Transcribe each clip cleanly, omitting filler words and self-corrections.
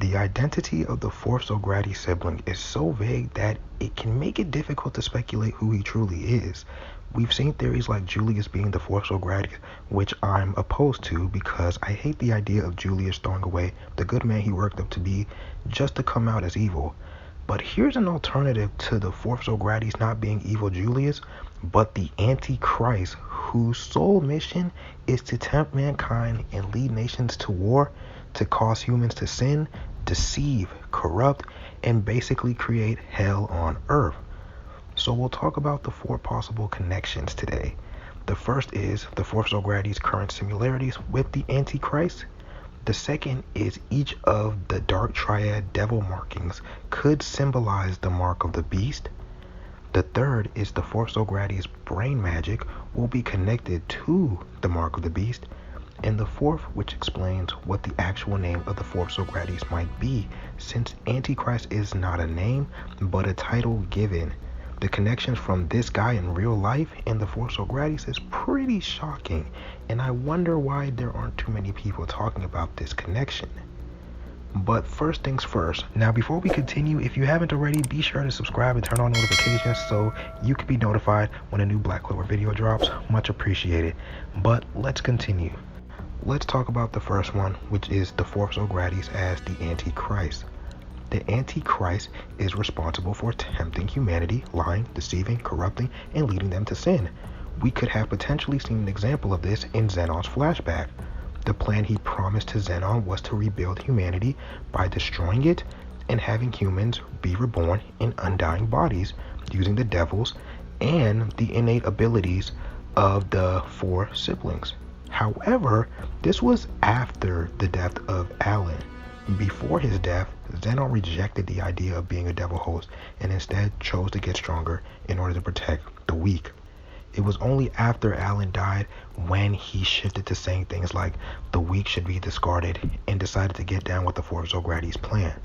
The identity of the fourth Zogratis sibling is so vague that it can make it difficult to speculate who he truly is. We've seen theories like Julius being the fourth Zogratis, which I'm opposed to because I hate the idea of Julius throwing away the good man he worked up to be just to come out as evil. But here's an alternative to the fourth Zogratis not being evil Julius, but the Antichrist, whose sole mission is to tempt mankind and lead nations to war, to cause humans to sin, deceive, corrupt, and basically create hell on earth. So we'll talk about the four possible connections today. The first is the fourth Zogratis' current similarities with the Antichrist. The second is each of the dark triad devil markings could symbolize the mark of the beast. The third is the fourth Zogratis' brain magic will be connected to the mark of the beast. And the fourth, which explains what the actual name of the fourth Zogratis might be, since Antichrist is not a name, but a title given. The connections from this guy in real life and the fourth Zogratis is pretty shocking, and I wonder why there aren't too many people talking about this connection. But first things first, now before we continue, if you haven't already, be sure to subscribe and turn on notifications so you can be notified when a new Black Clover video drops. Much appreciated. But let's continue. Let's talk about the first one, which is the fourth Zogratis as the Antichrist. The Antichrist is responsible for tempting humanity, lying, deceiving, corrupting, and leading them to sin. We could have potentially seen an example of this in Zenon's flashback. The plan he promised to Zenon was to rebuild humanity by destroying it and having humans be reborn in undying bodies using the devils and the innate abilities of the four siblings. However, this was after the death of Alan. Before his death, Zenon rejected the idea of being a devil host and instead chose to get stronger in order to protect the weak. It was only after Alan died when he shifted to saying things like the weak should be discarded and decided to get down with the fourth Zogratis plan.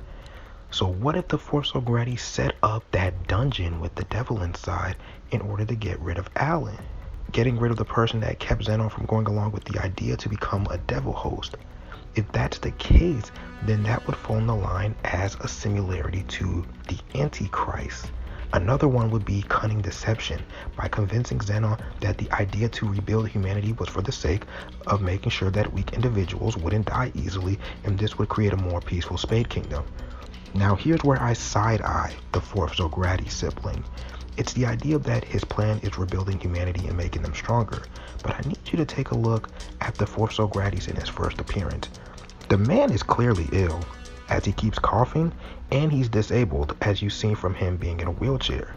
So what if the fourth Zogratis set up that dungeon with the devil inside in order to get rid of Alan? Getting rid of the person that kept Zenon from going along with the idea to become a devil host. If that's the case, then that would fall in the line as a similarity to the Antichrist. Another one would be cunning deception by convincing Zenon that the idea to rebuild humanity was for the sake of making sure that weak individuals wouldn't die easily, and this would create a more peaceful Spade Kingdom. Now here's where I side-eye the fourth Zogratis sibling. It's the idea that his plan is rebuilding humanity and making them stronger, but I need you to take a look at the fourth Zogratis in his first appearance. The man is clearly ill, as he keeps coughing, and he's disabled, as you've seen from him being in a wheelchair.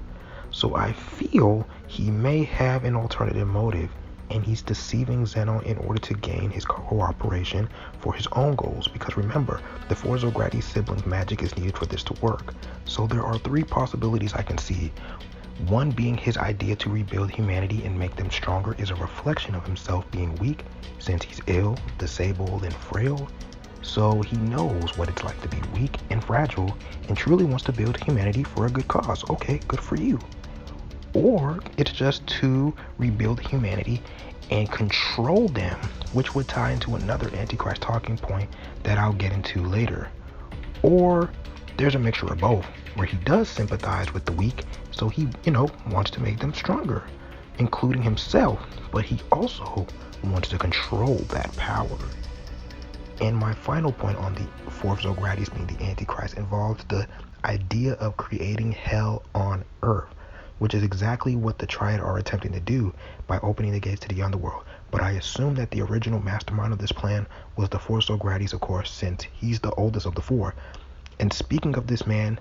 So I feel he may have an alternative motive, and he's deceiving Zenon in order to gain his cooperation for his own goals, because remember, the four Zogratis siblings' magic is needed for this to work. So there are three possibilities I can see. One being his idea to rebuild humanity and make them stronger is a reflection of himself being weak, since he's ill, disabled, and frail. So he knows what it's like to be weak and fragile and truly wants to build humanity for a good cause. Okay, good for you. Or it's just to rebuild humanity and control them, which would tie into another Antichrist talking point that I'll get into later. Or there's a mixture of both, where he does sympathize with the weak, so he, wants to make them stronger, including himself, but he also wants to control that power. And my final point on the fourth Zogratis being the Antichrist involves the idea of creating hell on earth, which is exactly what the Triad are attempting to do by opening the gates to the underworld. But I assume that the original mastermind of this plan was the fourth Zogratis, of course, since he's the oldest of the four. And speaking of this man,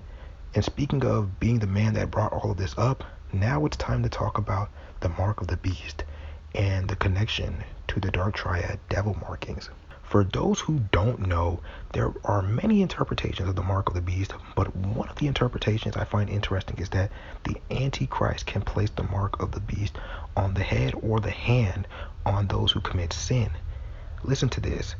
and speaking of being the man that brought all of this up, now it's time to talk about the mark of the beast and the connection to the dark triad devil markings. For those who don't know, there are many interpretations of the mark of the beast, but one of the interpretations I find interesting is that the Antichrist can place the mark of the beast on the head or the hand on those who commit sin. Listen to this.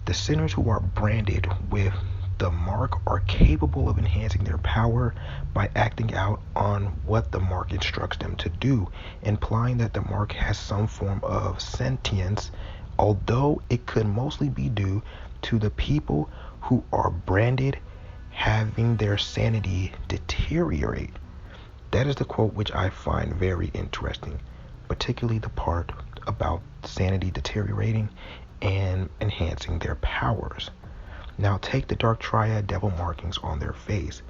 The sinners who are branded with the mark are capable of enhancing their power by acting out on what the mark instructs them to do, implying that the mark has some form of sentience, although it could mostly be due to the people who are branded having their sanity deteriorate. That is the quote which I find very interesting, particularly the part about sanity deteriorating and enhancing their powers. Now take the Dark Triad devil markings on their face.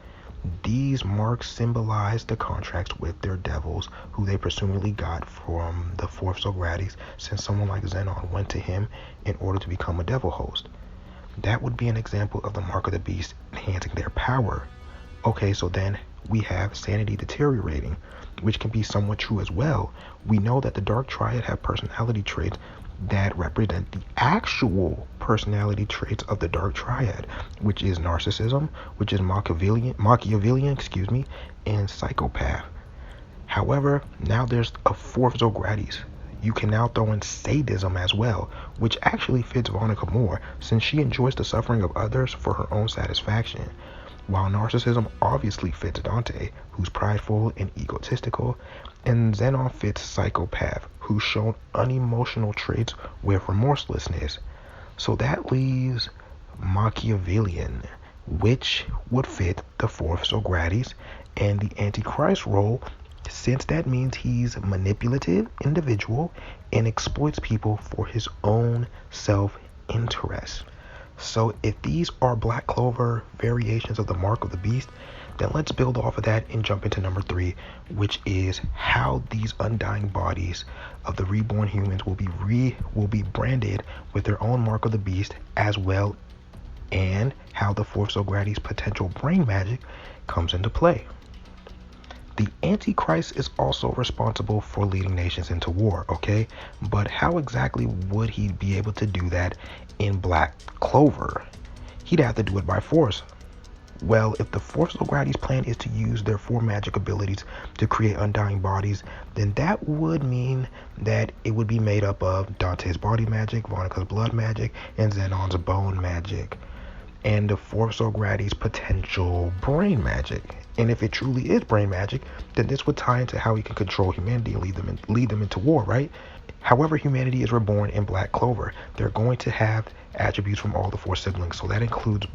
These marks symbolize the contracts with their devils, who they presumably got from the fourth Zogratis, since someone like Zenon went to him in order to become a devil host. That would be an example of the mark of the beast enhancing their power. Okay, so then we have sanity deteriorating, which can be somewhat true as well. We know that the Dark Triad have personality traits that represent the actual personality traits of the Dark Triad, which is narcissism, which is Machiavellian, and psychopath. However, now there's a fourth Zogratis. You can now throw in sadism as well, which actually fits Vonica more, since she enjoys the suffering of others for her own satisfaction. While narcissism obviously fits Dante, who's prideful and egotistical, and Zenon fits psychopath, who's shown unemotional traits with remorselessness. So that leaves Machiavellian, which would fit the fourth Zogratis and the Antichrist role, since that means he's a manipulative individual and exploits people for his own self-interest. So if these are Black Clover variations of the mark of the beast, then let's build off of that and jump into number 3, which is how these undying bodies of the reborn humans will be branded with their own mark of the beast as well, and how the fourth Zogratis potential brain magic comes into play. The Antichrist is also responsible for leading nations into war, okay? But how exactly would he be able to do that in Black Clover? He'd have to do it by force. Well, if the fourth Zogratis plan is to use their 4 magic abilities to create undying bodies, then that would mean that it would be made up of Dante's body magic, Vonica's blood magic, and Zenon's bone magic, and the fourth Zogratis potential brain magic. And if it truly is brain magic, then this would tie into how he can control humanity and lead them into war, right? However, humanity is reborn in Black Clover. They're going to have attributes from all the 4 siblings, so that includes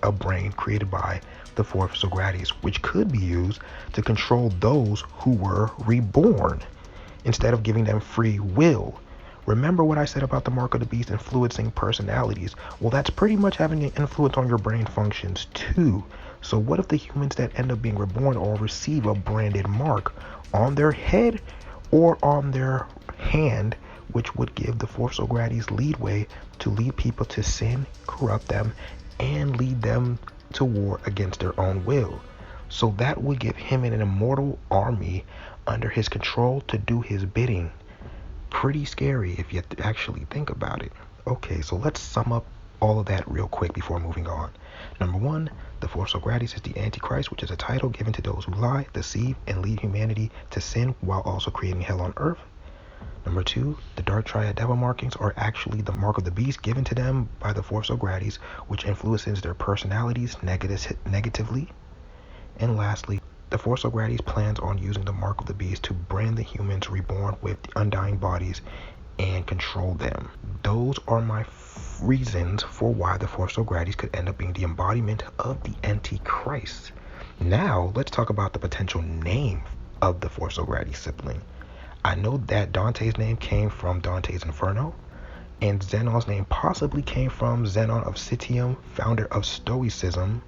a brain created by the fourth Zogratis, which could be used to control those who were reborn instead of giving them free will. Remember what I said about the mark of the beast influencing personalities? Well, that's pretty much having an influence on your brain functions too. So what if the humans that end up being reborn all receive a branded mark on their head or on their hand, which would give the fourth Zogratis leadway to lead people to sin, corrupt them, and lead them to war against their own will. So that would give him an immortal army under his control to do his bidding. Pretty scary if you actually think about it. Okay, so let's sum up all of that real quick before moving on. Number 1, the fourth Zogratis is the Antichrist, which is a title given to those who lie, deceive, and lead humanity to sin while also creating hell on earth. Number 2, the Dark Triad devil markings are actually the mark of the beast given to them by the fourth Zogratis, which influences their personalities negatively. And lastly, the fourth Zogratis plans on using the mark of the beast to brand the humans reborn with the undying bodies and control them. Those are my reasons for why the fourth Zogratis could end up being the embodiment of the Antichrist. Now, let's talk about the potential name of the fourth Zogratis sibling. I know that Dante's name came from Dante's Inferno, and Zenon's name possibly came from Zenon of Citium, founder of Stoicism,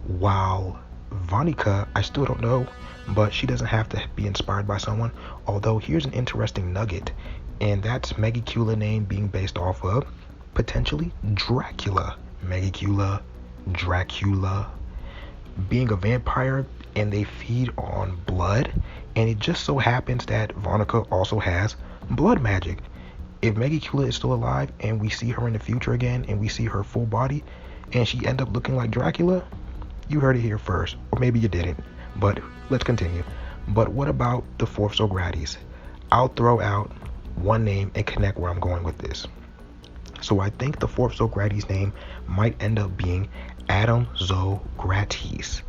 while Vonica, I still don't know, but she doesn't have to be inspired by someone. Although here's an interesting nugget, and that's Megicula name being based off of potentially Dracula. Megicula, Dracula, being a vampire, and they feed on blood, and it just so happens that Vonica also has blood magic. If Megicula is still alive and we see her in the future again and we see her full body and she end up looking like Dracula, you heard it here first, or maybe you didn't, but let's continue. But what about the fourth Zogratis? I'll throw out one name and connect where I'm going with this. So I think the fourth Zogratis name might end up being Adam Zogratis,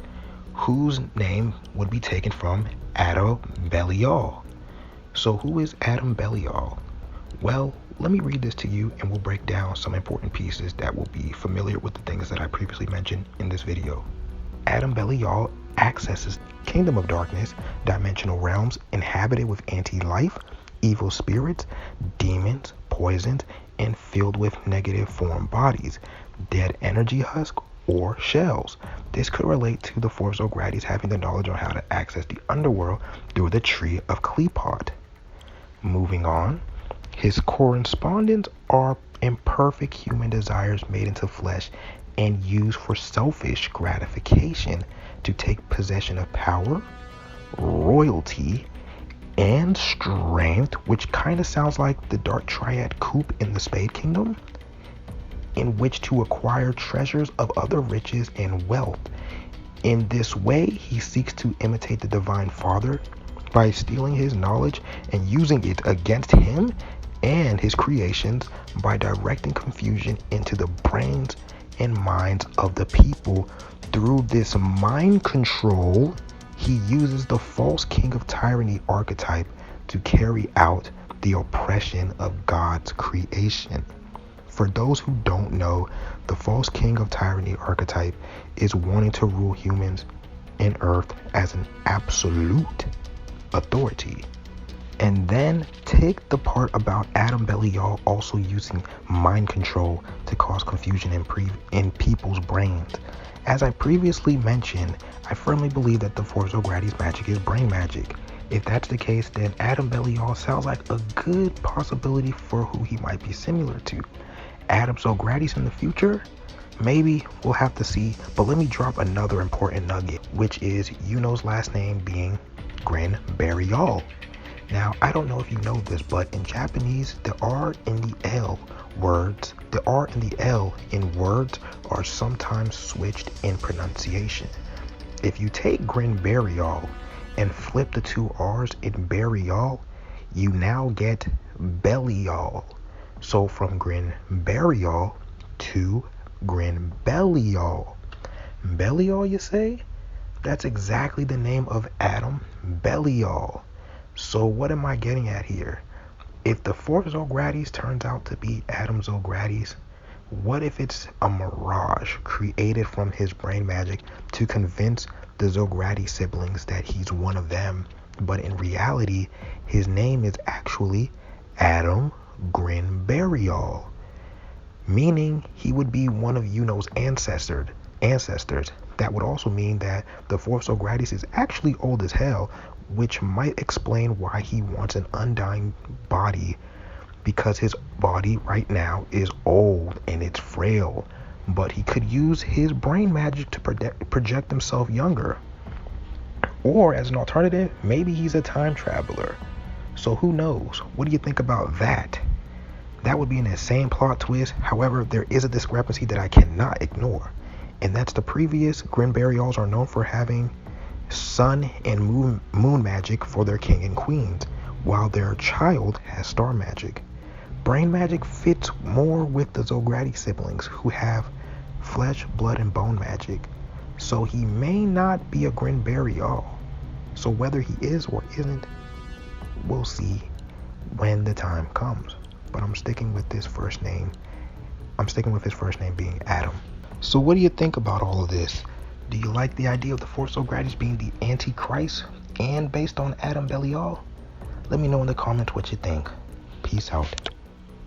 whose name would be taken from Adam Belial. So who is Adam Belial? Well, let me read this to you and we'll break down some important pieces that will be familiar with the things that I previously mentioned in this video. Adam Belial accesses kingdom of darkness, dimensional realms inhabited with anti-life, evil spirits, demons, poisons, and filled with negative form bodies, dead energy husk, or shells. This could relate to the fourth Zogratis having the knowledge on how to access the underworld through the tree of Cleopod. Moving on, his correspondents are imperfect human desires made into flesh and used for selfish gratification to take possession of power, royalty, and strength, which kind of sounds like the dark triad coup in the Spade Kingdom, in which to acquire treasures of other riches and wealth. In this way, he seeks to imitate the Divine Father by stealing his knowledge and using it against him and his creations by directing confusion into the brains and minds of the people. Through this mind control, he uses the false king of tyranny archetype to carry out the oppression of God's creation. For those who don't know, the false king of tyranny archetype is wanting to rule humans and earth as an absolute authority. And then take the part about Adam Belial also using mind control to cause confusion in people's brains. As I previously mentioned, I firmly believe that the fourth Zogratis magic is brain magic. If that's the case, then Adam Belial sounds like a good possibility for who he might be similar to. Adam Zogratis in the future? Maybe, we'll have to see. But let me drop another important nugget, which is Yuno's last name being Belial. Now, I don't know if you know this, but in Japanese, the R and the L in words are sometimes switched in pronunciation. If you take Belial and flip the two R's in Belial, you now get Belial. So from Belial to Belial. Belial, you say? That's exactly the name of Adam Belial. So what am I getting at here? If the fourth Zogratis turns out to be Adam Zogratis, what if it's a mirage created from his brain magic to convince the Zogratis siblings that he's one of them, but in reality, his name is actually Adam Belial, meaning he would be one of Yuno's ancestors. That would also mean that the fourth Zogratis is actually old as hell, which might explain why he wants an undying body, because his body right now is old and it's frail, but he could use his brain magic to project himself younger. Or as an alternative, maybe he's a time traveler. So who knows? What do you think about that? That would be an insane plot twist. However, there is a discrepancy that I cannot ignore, and that's the previous Belials are known for having sun and moon magic for their king and queens, while their child has star magic. Brain magic fits more with the Zogratis siblings, who have flesh, blood, and bone magic. So he may not be a Belial. So whether he is or isn't, we'll see when the time comes. But I'm sticking with his first name being Adam. So what do you think about all of this? Do you like the idea of the fourth Zogratis being the Antichrist and based on Adam Belial? Let me know in the comments what you think. Peace out.